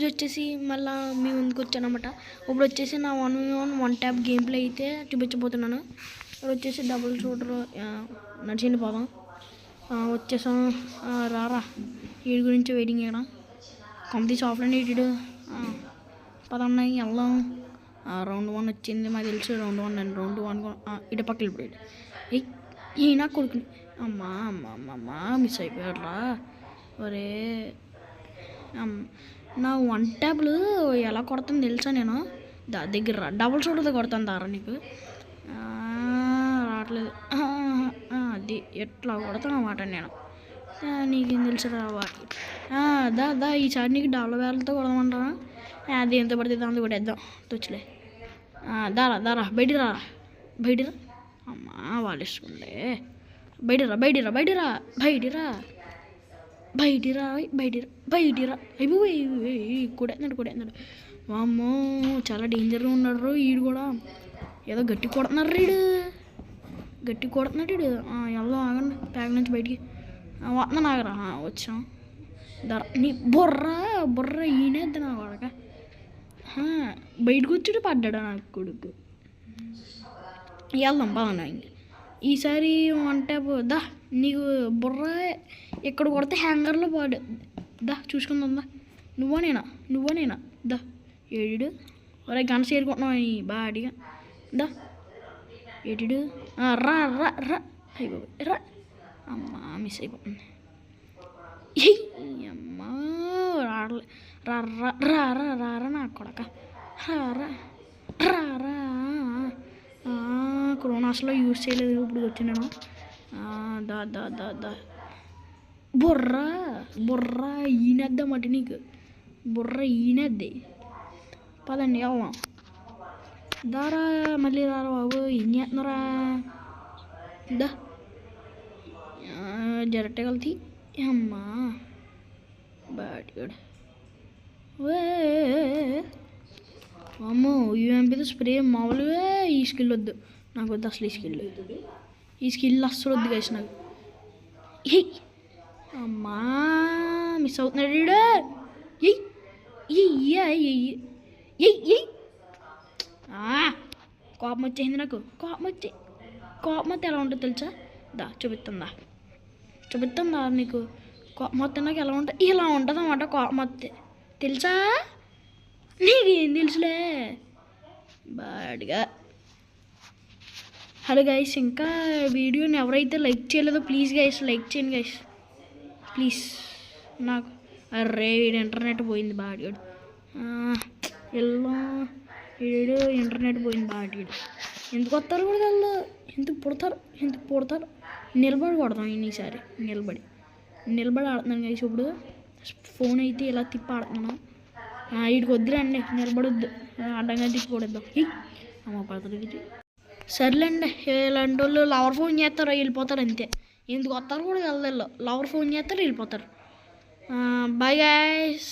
ఈరోజు వచ్చేసి మళ్ళీ మీ ముందుకు వచ్చాను అనమాట. ఇప్పుడు వచ్చేసి నా 1v1 ట్యాప్ గేమ్ ప్లే అయితే చూపించబోతున్నాను. ఇప్పుడు వచ్చేసి డబుల్ షూటర్ నడిచింది పోదాం. వచ్చేసాం. రారా వీడి గురించి వెయిటింగ్ చేయడం కంప్లీట్ ఆఫ్లైన్ ఎయిటెడ్ పదన్నాయి వెళ్దాం. రౌండ్ 1 వచ్చింది మాకు తెలుసు. రౌండ్ 1 అండి. రౌండ్ 1 ఇటు పక్కన వెళ్ళిపోయాడు. ఈయన కొడుకుని అమ్మా అమ్మ అమ్మ మిస్ అయిపోయాడురా. ఒరే నా 1 ట్యాబ్లు ఎలా కొడతాను తెలుసా నేను. దగ్గర డబుల్ షూటర్తో కొడతాను దారా నీకు రావట్లేదు. అది ఎట్లా కొడతాను అన్నమాట నేను. నీకేం తెలుసు రా వాటికి. దా ఈసారి నీకు డబుల్ వేలతో కొడదామంటారా. అది ఎంత పడితే దాంతో కొట్టేద్దాం తొచ్చులే. దారా బయటిరా అమ్మా వాళ్ళు ఇస్తుండే. బయటిరా అయిపోయి కొడేస్తున్నాడు. వామ్మో చాలా డేంజర్గా ఉన్నాడు వీడు కూడా. ఏదో గట్టి కొడుతున్నాడు వెళ్దాం ఆగండి. ప్యాక్ నుంచి బయటికి వస్తున్నాను ఆగరా. వచ్చాం ధర నీ బుర్ర ఈనేద్ది నా కొడక. బయటకు వచ్చి పడ్డాడు నాకు కొడుకు. వెళ్దాం బాగా ఈసారి 1 ట్యాప్ దా. నీకు బుర్ర ఇక్కడ కొడితే హ్యాంగర్లో పాడు. దా చూసుకుందాం. దా నువ్వనేనా దా. ఏడు ఒరే గంట చేరుకుంటున్నావు నీ బాడిగా. దా ఏడు రా అయిపోయి రా. అమ్మా మిస్ అయిపోతుంది. అమ్మా రారా నా కొడక. రారా క్రోనాస్లో యూజ్ చేయలేదు. ఇప్పుడు వచ్చినాను. దా బుర్ర ఈనేద్దామటి నీకు. బుర్ర ఈనేద్ది. పదండి వెళ్దాం. దారా మళ్ళీ రారా బాబు. ఏం చేస్తున్నారా. దా జరట్టగలిసి అమ్మా బాటిగాడు. అమ్మో యూఎంపీతో స్ప్రే మామూలుగా. ఈ స్కిల్ వద్దు నాకు, వద్దు అసలు ఈ స్కిల్ అస్సలు వద్దు గైస్ నాకు. అమ్మా మిస్ అవుతున్నాడు. కోపం వచ్చేసింది నాకు. కోపం వస్తే ఎలా ఉంటుంది తెలుసా. దా చూపిస్తుందా నీకు. కోపం వస్తే నాకు ఎలా ఉంటుంది. ఇలా ఉంటుంది అన్నమాట కోపం వస్తే తెలుసా. నీకేం తెలుసులే బాడిగా. హలో గైస్, ఇంకా వీడియోని ఎవరైతే లైక్ చేయలేదో ప్లీజ్ గైస్ లైక్ చేయండి గైస్ ప్లీజ్. నాకు అర్రే వీడు ఇంటర్నెట్ పోయింది బాడిగాడు. వీడు ఇంటర్నెట్ పోయింది బాడిగాడు. ఎందుకు వస్తారు కూడా వాళ్ళు. ఎందుకు పుడతారు. నిలబడి కొడతాం ఈసారి. నిలబడి ఆడుతున్నాను గైస్. ఇప్పుడు ఫోన్ అయితే ఇలా తిప్పి ఆడుతున్నాను. వీడికి వద్దురండి, నిలబడొద్దు. అడ్డంగా తిప్పి కొడేద్దాం. అమ్మ పడుతుంది. సర్లేండి, ఇలాంటి వాళ్ళు లవర్ ఫోన్ చేస్తారు వెళ్ళిపోతారు అంతే. ఎందుకు వస్తారు కూడా వెళ్ళదు. లవర్ ఫోన్ చేస్తారు వెళ్ళిపోతారు. Bye guys.